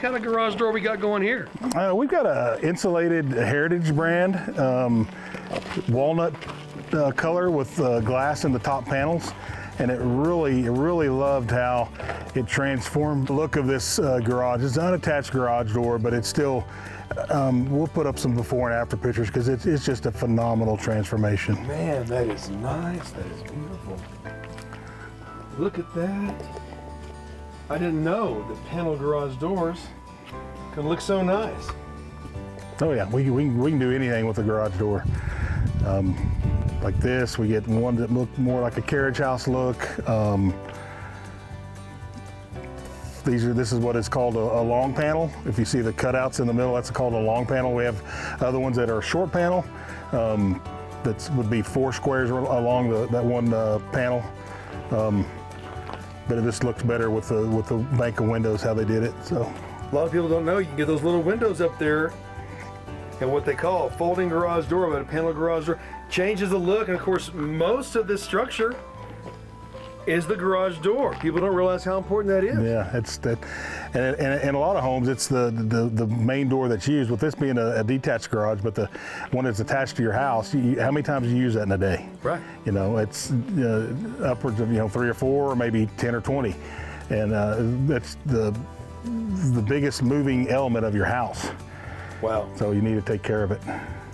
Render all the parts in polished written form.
kind of garage door we got going here? We've got a insulated Heritage brand, walnut color with glass in the top panels. And it really loved how it transformed the look of this garage. It's an unattached garage door, but it's still, we'll put up some before and after pictures because it's just a phenomenal transformation. Man, that is nice. That is beautiful. Look at that. I didn't know that panel garage doors can look so nice. Oh yeah, we can do anything with a garage door. Like this, we get one that look more like a carriage house look. This is what is called a long panel. If you see the cutouts in the middle, that's called a long panel. We have other ones that are a short panel. That would be 4 squares along that one panel. But this looks better with the bank of windows, how they did it. So a lot of people don't know you can get those little windows up there and what they call a folding garage door, but a panel garage door changes the look. And of course, most of this structure is the garage door. People don't realize how important that is. Yeah, it's that, and in a lot of homes, it's the main door that's used. With this being a detached garage, but the one that's attached to your house, how many times do you use that in a day? Right. You know, it's upwards of 3 or 4, or maybe 10 or 20, and that's the biggest moving element of your house. Wow. So you need to take care of it.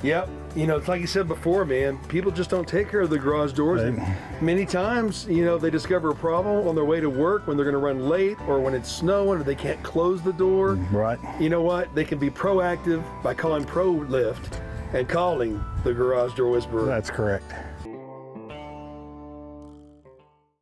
Yep. You know, it's like you said before, man, people just don't take care of the garage doors. Right. And many times, they discover a problem on their way to work when they're going to run late or when it's snowing or they can't close the door. Right. You know what? They can be proactive by calling Pro Lift and calling the Garage Door Whisperer. That's correct.